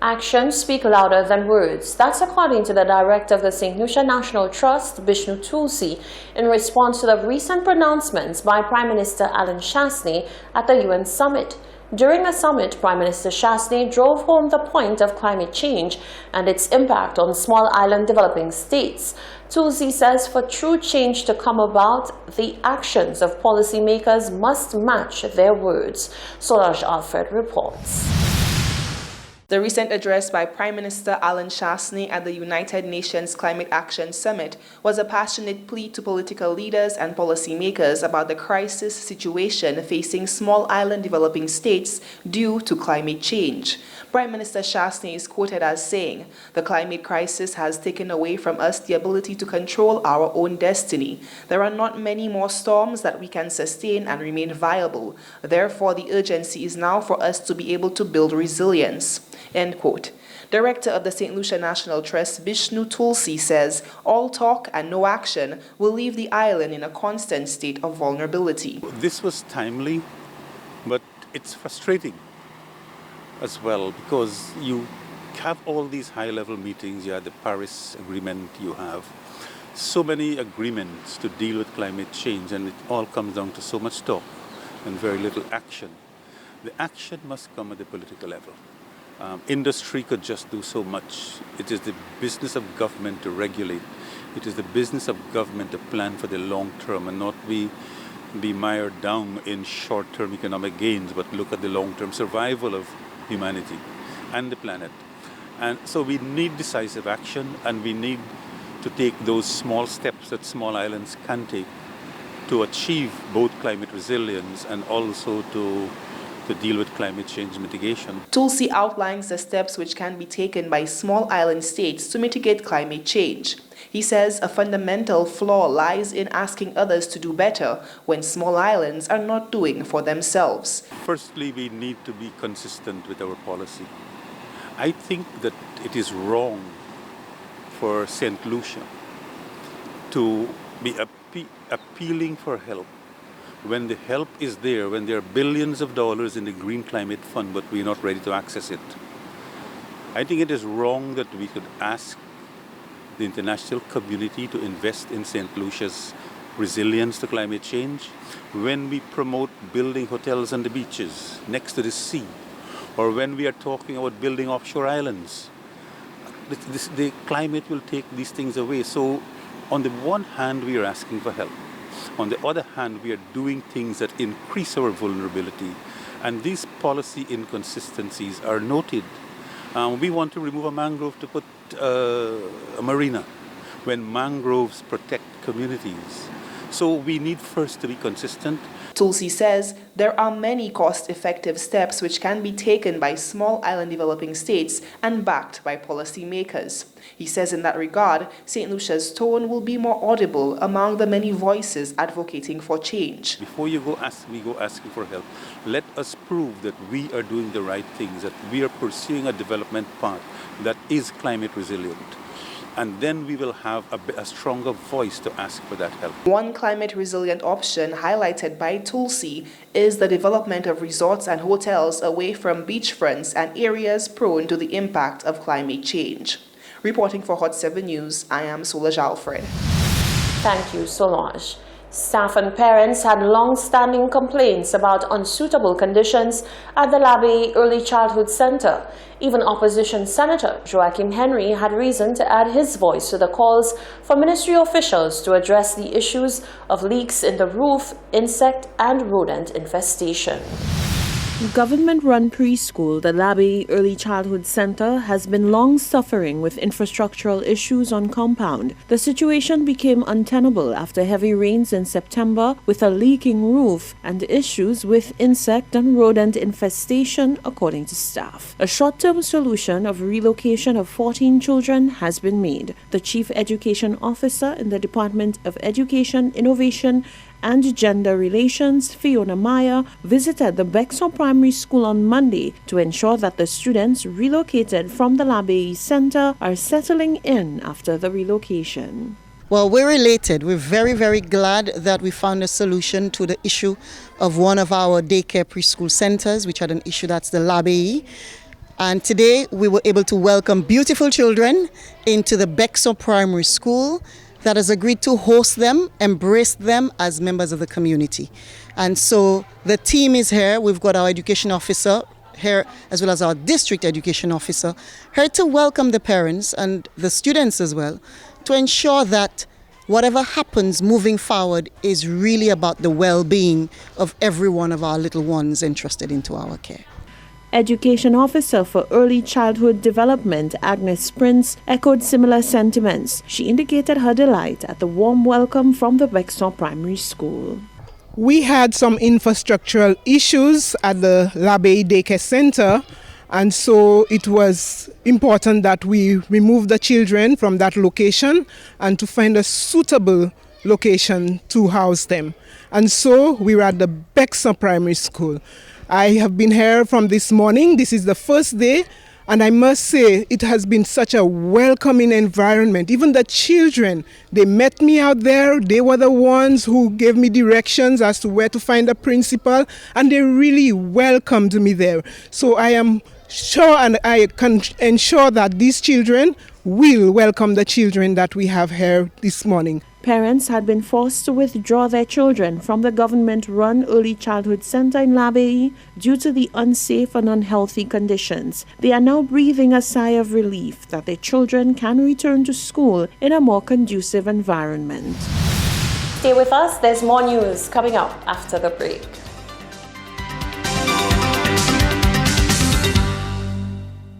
Actions speak louder than words. That's according to the director of the St. Lucia National Trust, Bishnu Tulsi, in response to the recent pronouncements by Prime Minister Alan Shastney at the UN summit. During the summit, Prime Minister Shastney drove home the point of climate change and its impact on small island developing states. Tulsi says for true change to come about, the actions of policymakers must match their words. Solange Alfred reports. The recent address by Prime Minister Alan Shastney at the United Nations Climate Action Summit was a passionate plea to political leaders and policymakers about the crisis situation facing small island developing states due to climate change. Prime Minister Shastney is quoted as saying, "The climate crisis has taken away from us the ability to control our own destiny. There are not many more storms that we can sustain and remain viable. Therefore, the urgency is now for us to be able to build resilience." End quote. Director of the St. Lucia National Trust, Bishnu Tulsi, says all talk and no action will leave the island in a constant state of vulnerability. This was timely, but it's frustrating as well because you have all these high-level meetings, you have the Paris Agreement, you have so many agreements to deal with climate change, and it all comes down to so much talk and very little action. The action must come at the political level. Industry could just do so much. It is the business of government to regulate. It is the business of government to plan for the long term and not be mired down in short-term economic gains, but look at the long-term survival of humanity and the planet. And so we need decisive action, and we need to take those small steps that small islands can take to achieve both climate resilience and also to deal with climate change mitigation. Tulsi outlines the steps which can be taken by small island states to mitigate climate change. He says a fundamental flaw lies in asking others to do better when small islands are not doing for themselves. Firstly, we need to be consistent with our policy. I think that it is wrong for St. Lucia to be appealing for help when the help is there, when there are billions of dollars in the Green Climate Fund, but we're not ready to access it. I think it is wrong that we could ask the international community to invest in St. Lucia's resilience to climate change when we promote building hotels on the beaches next to the sea, or when we are talking about building offshore islands. The climate will take these things away. So on the one hand, we are asking for help. On the other hand, we are doing things that increase our vulnerability, and these policy inconsistencies are noted. We want to remove a mangrove to put a marina, when mangroves protect communities. So we need first to be consistent. Tulsi says there are many cost-effective steps which can be taken by small island developing states and backed by policymakers. He says in that regard, St. Lucia's tone will be more audible among the many voices advocating for change. Before we go asking for help, let us prove that we are doing the right things, that we are pursuing a development path that is climate resilient. And then we will have a stronger voice to ask for that help. One climate resilient option highlighted by Tulsi is the development of resorts and hotels away from beachfronts and areas prone to the impact of climate change. Reporting for Hot 7 News, I am Solange Alfred. Thank you, Solange. Staff and parents had long-standing complaints about unsuitable conditions at the Labbe Early Childhood Center. Even opposition Senator Joachim Henry had reason to add his voice to the calls for ministry officials to address the issues of leaks in the roof, insect and rodent infestation. Government-run preschool, the Labbe Early Childhood Center, has been long suffering with infrastructural issues on compound. The situation became untenable after heavy rains in September with a leaking roof and issues with insect and rodent infestation, according to staff. A short-term solution of relocation of 14 children has been made. The Chief Education Officer in the Department of Education, Innovation and Gender Relations, Fiona Meyer, visited the Bexar Primary School on Monday to ensure that the students relocated from the Labbe Center are settling in after the relocation. Well, we're elated. We're very, very glad that we found a solution to the issue of one of our daycare preschool centers, which had an issue, that's the Labbe. And today we were able to welcome beautiful children into the BRK2 Primary School that has agreed to host them, embrace them as members of the community. And so the team is here. We've got our education officer here as well as our district education officer here to welcome the parents and the students as well, to ensure that whatever happens moving forward is really about the well-being of every one of our little ones entrusted into our care. Education Officer for Early Childhood Development, Agnes Prince, echoed similar sentiments. She indicated her delight at the warm welcome from the BRK2 Primary School. We had some infrastructural issues at the Labey Daycare Center, and so it was important that we remove the children from that location and to find a suitable location to house them. And so we were at the BRK2 Primary School. I have been here from this morning. This is the first day, and I must say it has been such a welcoming environment. Even the children, they met me out there. They were the ones who gave me directions as to where to find the principal, and they really welcomed me there. So I am sure and I can ensure that these children will welcome the children that we have here this morning. Parents had been forced to withdraw their children from the government-run early childhood center in Labey due to the unsafe and unhealthy conditions. They are now breathing a sigh of relief that their children can return to school in a more conducive environment. Stay with us, there's more news coming up after the break.